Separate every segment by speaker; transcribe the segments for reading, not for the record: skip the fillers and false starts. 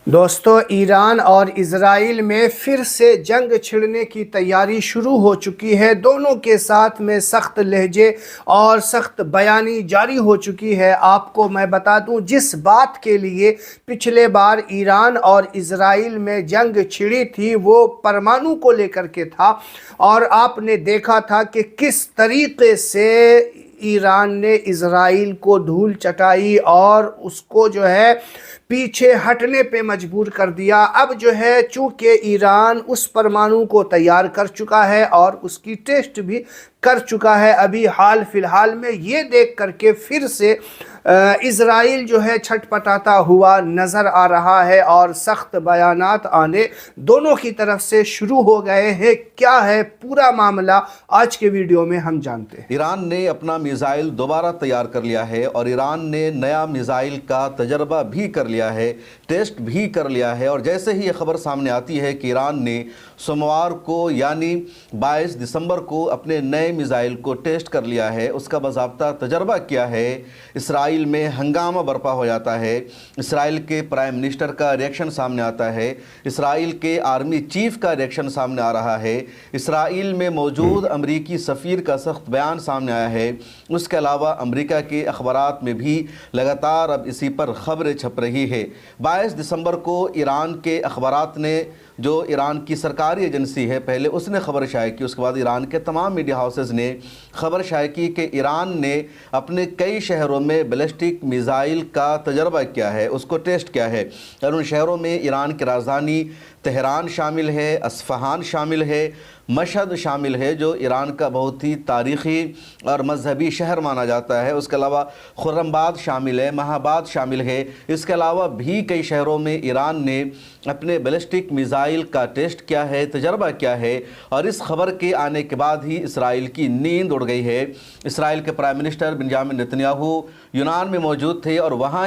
Speaker 1: دوستو ایران اور اسرائیل میں پھر سے جنگ چھڑنے کی تیاری شروع ہو چکی ہے۔ دونوں کے ساتھ میں سخت لہجے اور سخت بیانی جاری ہو چکی ہے۔ آپ کو میں بتا دوں، جس بات کے لیے پچھلے بار ایران اور اسرائیل میں جنگ چھڑی تھی وہ پرمانو کو لے کر کے تھا، اور آپ نے دیکھا تھا کہ کس طریقے سے ایران نے اسرائیل کو دھول چٹائی اور اس کو پیچھے ہٹنے پہ مجبور کر دیا۔ اب چونکہ ایران اس پرمانو کو تیار کر چکا ہے اور اس کی ٹیسٹ بھی کر چکا ہے، ابھی حال فی الحال میں یہ دیکھ کر کے پھر سے اسرائیل چھٹ پٹاتا ہوا نظر آ رہا ہے اور سخت بیانات آنے دونوں کی طرف سے شروع ہو گئے ہیں۔ کیا ہے پورا معاملہ، آج کے ویڈیو میں ہم جانتے ہیں۔
Speaker 2: ایران نے اپنا میزائل دوبارہ تیار کر لیا ہے اور ایران نے نیا میزائل کا تجربہ بھی کر لیا ہے، ٹیسٹ بھی کر لیا ہے، اور جیسے ہی یہ خبر سامنے آتی ہے کہ ایران نے سوموار کو یعنی 22 دسمبر کو اپنے نئے میزائل کو ٹیسٹ کر لیا ہے، اس کا باضابطہ تجربہ کیا ہے، اسرائیل میں ہنگامہ برپا ہو جاتا ہے، اسرائیل کے پرائم منسٹر کا ریئیکشن سامنے آتا ہے، اسرائیل کے آرمی چیف کا ریئیکشن سامنے آ رہا ہے، اسرائیل میں موجود امریکی سفیر کا سخت بیان سامنے آیا ہے، اس کے علاوہ امریکہ کے اخبارات میں بھی لگاتار اب اسی پر خبریں چھپ رہی ہے۔ 22 دسمبر کو ایران کے اخبارات نے، جو ایران کی سرکاری ایجنسی ہے، پہلے اس نے خبر شائع کی، اس کے بعد ایران کے تمام میڈیا ہاؤسز نے خبر شائع کی کہ ایران نے اپنے کئی شہروں میں بیلسٹک میزائل کا تجربہ کیا ہے، اس کو ٹیسٹ کیا ہے، اور ان شہروں میں ایران کی راجدھانی تہران شامل ہے، اصفہان شامل ہے، مشہد شامل ہے جو ایران کا بہت ہی تاریخی اور مذہبی شہر مانا جاتا ہے، اس کے علاوہ خرم آباد شامل ہے، مہا آباد شامل ہے، اس کے علاوہ بھی کئی شہروں میں ایران نے اپنے بیلسٹک میزائل کا ٹیسٹ کیا ہے، تجربہ کیا ہے، اور اس خبر کے آنے کے بعد ہی اسرائیل کی نیند اڑ گئی ہے۔ اسرائیل کے پرائم منسٹر بنیامین نتنیاہو یونان میں موجود تھے اور وہاں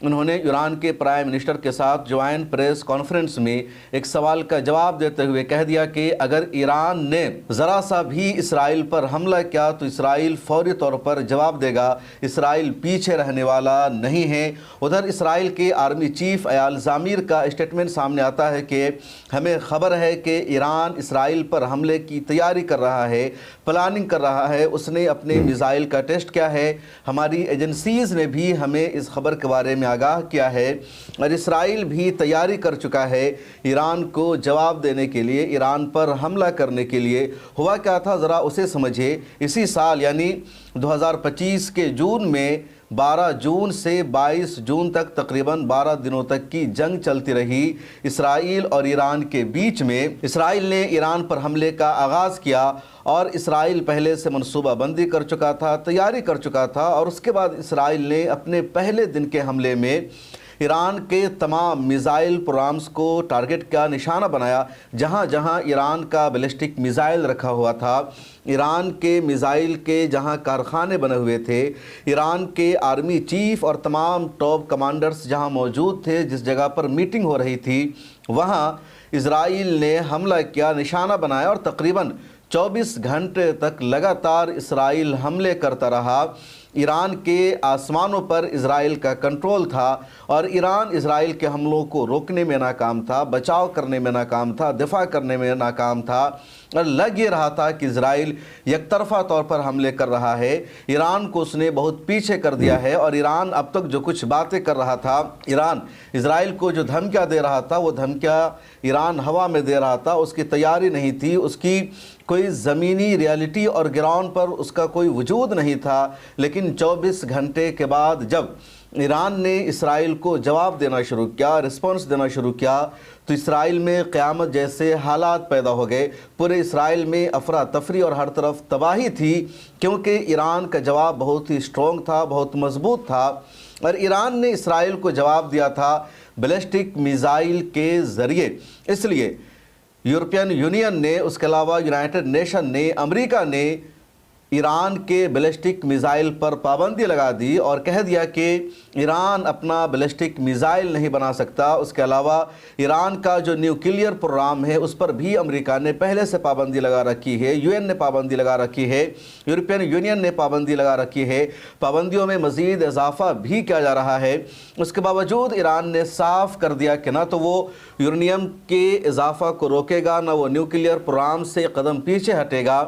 Speaker 2: انہوں نے ایران کے پرائم منسٹر کے ساتھ جوائنٹ پریس کانفرنس میں ایک سوال کا جواب دیتے ہوئے کہہ دیا کہ اگر ایران نے ذرا سا بھی اسرائیل پر حملہ کیا تو اسرائیل فوری طور پر جواب دے گا، اسرائیل پیچھے رہنے والا نہیں ہے۔ ادھر اسرائیل کے آرمی چیف ایال زامیر کا اسٹیٹمنٹ سامنے آتا ہے کہ ہمیں خبر ہے کہ ایران اسرائیل پر حملے کی تیاری کر رہا ہے، پلاننگ کر رہا ہے، اس نے اپنے میزائل کا ٹیسٹ کیا ہے، ہماری ایجنسیز نے بھی ہمیں اس خبر کے بارے میں آگاہ کیا ہے، اور اسرائیل بھی تیاری کر چکا ہے ایران کو جواب دینے کے لیے، ایران پر حملہ کرنے کے لیے۔ ہوا کیا تھا ذرا اسے سمجھے، اسی سال یعنی 2025 کے جون میں 12 جون سے 22 جون تک تقریباً 12 دنوں تک کی جنگ چلتی رہی اسرائیل اور ایران کے بیچ میں۔ اسرائیل نے ایران پر حملے کا آغاز کیا اور اسرائیل پہلے سے منصوبہ بندی کر چکا تھا، تیاری کر چکا تھا، اور اس کے بعد اسرائیل نے اپنے پہلے دن کے حملے میں ایران کے تمام میزائل پروگرامز کو ٹارگٹ کا نشانہ بنایا۔ جہاں جہاں ایران کا بیلسٹک میزائل رکھا ہوا تھا، ایران کے میزائل کے جہاں کارخانے بنے ہوئے تھے، ایران کے آرمی چیف اور تمام ٹاپ کمانڈرز جہاں موجود تھے، جس جگہ پر میٹنگ ہو رہی تھی، وہاں اسرائیل نے حملہ کیا، نشانہ بنایا، اور تقریباً 24 گھنٹے تک لگاتار اسرائیل حملے کرتا رہا۔ ایران کے آسمانوں پر اسرائیل کا کنٹرول تھا اور ایران اسرائیل کے حملوں کو روکنے میں ناکام تھا، بچاؤ کرنے میں ناکام تھا، دفاع کرنے میں ناکام تھا، اور لگ یہ رہا تھا کہ اسرائیل یک طرفہ طور پر حملے کر رہا ہے، ایران کو اس نے بہت پیچھے کر دیا ہے، اور ایران اب تک جو کچھ باتیں کر رہا تھا، ایران اسرائیل کو جو دھمکیاں دے رہا تھا، وہ دھمکیاں ایران ہوا میں دے رہا تھا، اس کی تیاری نہیں تھی، اس کی کوئی زمینی ریالٹی اور گراؤنڈ پر اس کا کوئی وجود نہیں تھا۔ لیکن 24 گھنٹے کے بعد جب ایران نے اسرائیل کو جواب دینا شروع کیا، رسپانس دینا شروع کیا، تو اسرائیل میں قیامت جیسے حالات پیدا ہو گئے۔ پورے اسرائیل میں افراتفری اور ہر طرف تباہی تھی، کیونکہ ایران کا جواب بہت ہی سٹرونگ تھا، بہت مضبوط تھا، اور ایران نے اسرائیل کو جواب دیا تھا بیلسٹک میزائل کے ذریعے۔ اس لیے یورپین یونین نے، اس کے علاوہ یونائٹڈ نیشن نے، امریکہ نے ایران کے بیلسٹک میزائل پر پابندی لگا دی اور کہہ دیا کہ ایران اپنا بیلسٹک میزائل نہیں بنا سکتا۔ اس کے علاوہ ایران کا جو نیوکلیئر پروگرام ہے اس پر بھی امریکہ نے پہلے سے پابندی لگا رکھی ہے، UN نے پابندی لگا رکھی ہے، یورپین یونین نے پابندی لگا رکھی ہے، پابندیوں میں مزید اضافہ بھی کیا جا رہا ہے۔ اس کے باوجود ایران نے صاف کر دیا کہ نہ تو وہ یورینیم کے اضافہ کو روکے گا، نہ وہ نیوکلیئر پروگرام سے قدم پیچھے ہٹے گا،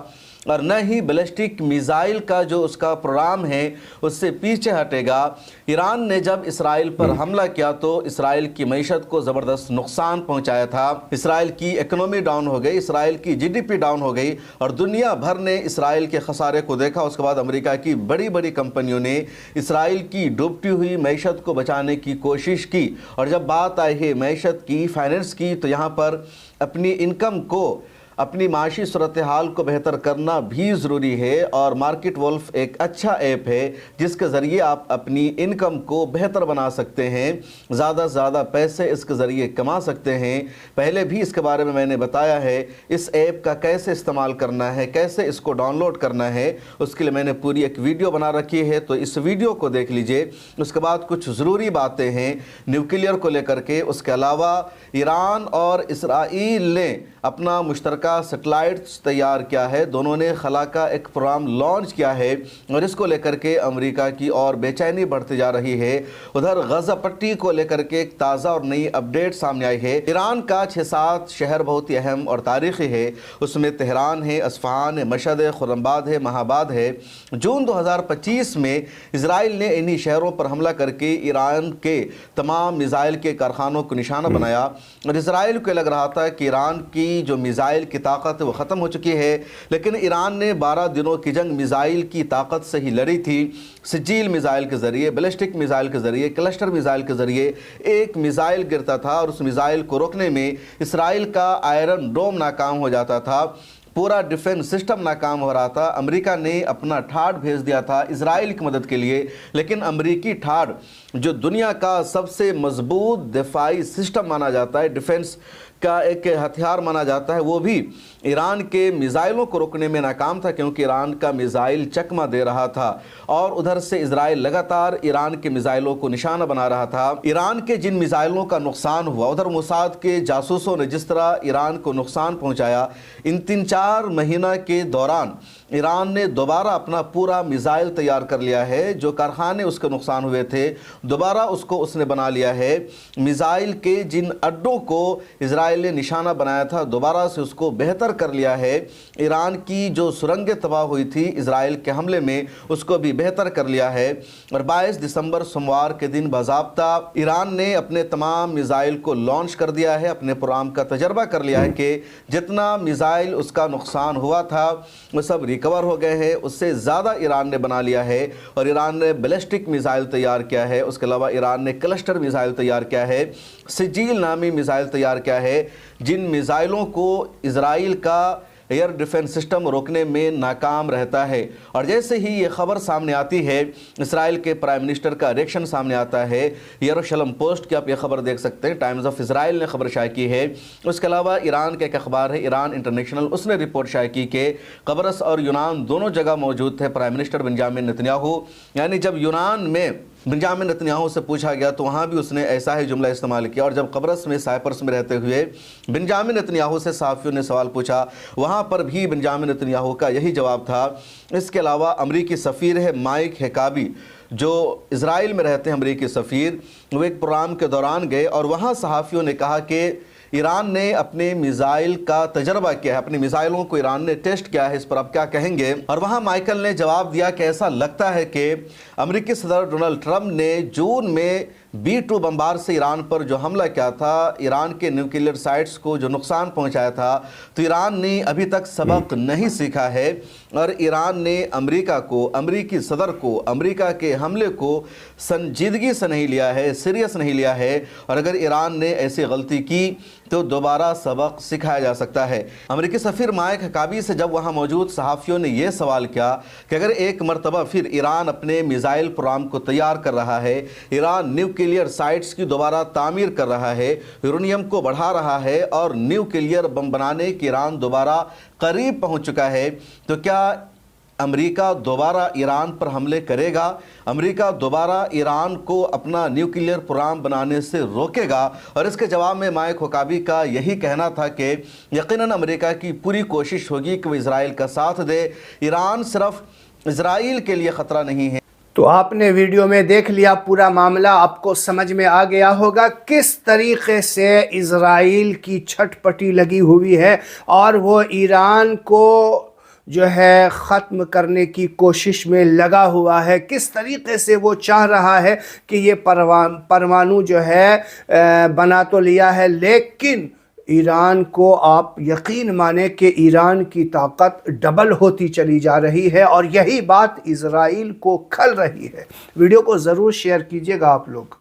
Speaker 2: اور نہ ہی بیلسٹک میزائل کا جو اس کا پروگرام ہے اس سے پیچھے ہٹے گا۔ ایران نے جب اسرائیل پر حملہ کیا تو اسرائیل کی معیشت کو زبردست نقصان پہنچایا تھا، اسرائیل کی اکنومی ڈاؤن ہو گئی، اسرائیل کی GDP ڈاؤن ہو گئی، اور دنیا بھر نے اسرائیل کے خسارے کو دیکھا۔ اس کے بعد امریکہ کی بڑی بڑی کمپنیوں نے اسرائیل کی ڈوبتی ہوئی معیشت کو بچانے کی کوشش کی، اور جب بات آئی ہے معیشت کی، فائننس کی، تو یہاں پر اپنی انکم کو، اپنی معاشی صورتحال کو بہتر کرنا بھی ضروری ہے، اور مارکیٹ وولف ایک اچھا ایپ ہے جس کے ذریعے آپ اپنی انکم کو بہتر بنا سکتے ہیں، زیادہ سے زیادہ پیسے اس کے ذریعے کما سکتے ہیں۔ پہلے بھی اس کے بارے میں نے بتایا ہے، اس ایپ کا کیسے استعمال کرنا ہے، کیسے اس کو ڈاؤن لوڈ کرنا ہے، اس کے لیے میں نے پوری ایک ویڈیو بنا رکھی ہے، تو اس ویڈیو کو دیکھ لیجئے۔ اس کے بعد کچھ ضروری باتیں ہیں نیوکلیئر کو لے کر کے۔ اس کے علاوہ ایران اور اسرائیل نے اپنا مشترکہ سیٹلائٹس تیار کیا ہے، دونوں نے خلا کا ایک پروگرام لانچ کیا ہے، اور اس کو لے کر کے امریکہ کی اور بے چینی بڑھتی جا رہی ہے۔ ادھر غزہ پٹی کو لے کر کے ایک تازہ اور نئی اپڈیٹ سامنے آئی ہے۔ ایران کا 6-7 شہر بہت ہی اہم اور تاریخی ہے، اس میں تہران ہے، اصفہان ہے، مشہد ہے، خرم آباد ہے، مہاباد ہے۔ جون 2025 میں اسرائیل نے انہی شہروں پر حملہ کر کے ایران کے تمام میزائل کے کارخانوں کو نشانہ بنایا، اور اسرائیل کو لگ رہا تھا کہ ایران کی جو میزائل کی طاقت وہ ختم ہو چکی ہے، لیکن ایران نے 12 دنوں کی جنگ میزائل کی طاقت سے ہی لڑی تھی، سجیل میزائل کے ذریعے، بیلسٹک میزائل کے ذریعے، کلسٹر میزائل کے ذریعے۔ ایک میزائل گرتا تھا اور اس میزائل کو روکنے میں اسرائیل کا آئرن ڈوم ناکام ہو جاتا تھا، پورا ڈیفنس سسٹم ناکام ہو رہا تھا۔ امریکہ نے اپنا ٹھاڈ بھیج دیا تھا اسرائیل کی مدد کے لیے، لیکن امریکی ٹھاڈ جو دنیا کا سب سے مضبوط دفاعی سسٹم مانا جاتا ہے، ڈیفنس کا ایک ہتھیار مانا جاتا ہے، وہ بھی ایران کے میزائلوں کو روکنے میں ناکام تھا، کیونکہ ایران کا میزائل چکمہ دے رہا تھا، اور ادھر سے اسرائیل لگاتار ایران کے میزائلوں کو نشانہ بنا رہا تھا۔ ایران کے جن میزائلوں کا نقصان ہوا، ادھر موساد کے جاسوسوں نے جس طرح ایران کو نقصان پہنچایا، ان 3-4 مہینہ کے دوران ایران نے دوبارہ اپنا پورا میزائل تیار کر لیا ہے، جو کارخانے اس کے نقصان ہوئے تھے دوبارہ اس نے بنا لیا ہے۔ میزائل کے جن اڈوں کو اسرائیل نے نشانہ بنایا تھا دوبارہ سے اس کو بہتر کر لیا ہے۔ ایران کی جو سرنگیں تباہ ہوئی تھی اسرائیل کے حملے میں، اس کو بھی بہتر کر لیا ہے، اور 22 دسمبر سوموار کے دن باضابطہ ایران نے اپنے تمام میزائل کو لانچ کر دیا ہے، اپنے پروگرام کا تجربہ کر لیا ہے کہ جتنا میزائل اس کا نقصان ہوا تھا وہ سب ریکور ہو گئے ہیں، اس سے زیادہ ایران نے بنا لیا ہے، اور ایران نے بیلسٹک میزائل تیار کیا ہے۔ اس کے علاوہ ایران نے کلسٹر میزائل تیار کیا ہے، سجیل نامی میزائل تیار کیا ہے، جن میزائلوں کو اسرائیل کا ایئر ڈیفنس سسٹم روکنے میں ناکام رہتا ہے۔ اور جیسے ہی یہ خبر سامنے آتی ہے، اسرائیل کے پرائم منسٹر کا ریئیکشن سامنے آتا ہے۔ یروشلم پوسٹ کی آپ یہ خبر دیکھ سکتے ہیں، ٹائمز آف اسرائیل نے خبر شائع کی ہے۔ اس کے علاوہ ایران کا ایک اخبار ہے ایران انٹرنیشنل، اس نے رپورٹ شائع کی کہ قبرص اور یونان دونوں جگہ موجود تھے پرائم منسٹر بنجامن نتنیاہو، یعنی جب یونان میں بنجامن نتنیاہو سے پوچھا گیا تو وہاں بھی اس نے ایسا ہی جملہ استعمال کیا، اور جب قبرص میں سائپرس میں رہتے ہوئے بنجامن نتنیاہو سے صحافیوں نے سوال پوچھا، وہاں پر بھی بنجامن نتنیاہو کا یہی جواب تھا۔ اس کے علاوہ امریکی سفیر ہے مائک ہیکابی، جو اسرائیل میں رہتے ہیں امریکی سفیر، وہ ایک پروگرام کے دوران گئے اور وہاں صحافیوں نے کہا کہ ایران نے اپنے میزائل کا تجربہ کیا ہے، اپنی میزائلوں کو ایران نے ٹیسٹ کیا ہے، اس پر آپ کیا کہیں گے؟ اور وہاں مائیکل نے جواب دیا کہ ایسا لگتا ہے کہ امریکی صدر ڈونلڈ ٹرمپ نے جون میں B-2 بمبار سے ایران پر جو حملہ کیا تھا، ایران کے نیوکلیئر سائٹس کو جو نقصان پہنچایا تھا، تو ایران نے ابھی تک سبق نہیں سیکھا ہے، اور ایران نے امریکہ کو، امریکی صدر کو، امریکہ کے حملے کو سنجیدگی سے نہیں لیا ہے، سیریس نہیں لیا ہے، اور اگر ایران نے ایسی غلطی کی تو دوبارہ سبق سکھایا جا سکتا ہے۔ امریکی سفیر مائک ہیکابی سے جب وہاں موجود صحافیوں نے یہ سوال کیا کہ اگر ایک مرتبہ پھر ایران اپنے میزائل پروگرام کو تیار کر رہا ہے، ایران نیوکلیئر سائٹس کی دوبارہ تعمیر کر رہا ہے، یورینیم کو بڑھا رہا ہے، اور نیوکلیئر بم بنانے کی ایران دوبارہ قریب پہنچ چکا ہے، تو کیا امریکہ دوبارہ ایران پر حملے کرے گا، امریکہ دوبارہ ایران کو اپنا نیوکلیئر پروگرام بنانے سے روکے گا، اور اس کے جواب میں مائک حقابی کا یہی کہنا تھا کہ یقیناً امریکہ کی پوری کوشش ہوگی کہ وہ اسرائیل کا ساتھ دے، ایران صرف اسرائیل کے لیے خطرہ نہیں ہے۔
Speaker 1: تو آپ نے ویڈیو میں دیکھ لیا پورا معاملہ، آپ کو سمجھ میں آ گیا ہوگا کس طریقے سے اسرائیل کی چھٹ پٹی لگی ہوئی ہے اور وہ ایران کو جو ہے ختم کرنے کی کوشش میں لگا ہوا ہے، کس طریقے سے وہ چاہ رہا ہے کہ یہ پرمانو جو ہے بنا تو لیا ہے، لیکن ایران کو آپ یقین مانیں کہ ایران کی طاقت ڈبل ہوتی چلی جا رہی ہے اور یہی بات اسرائیل کو کھل رہی ہے۔ ویڈیو کو ضرور شیئر کیجئے گا آپ لوگ۔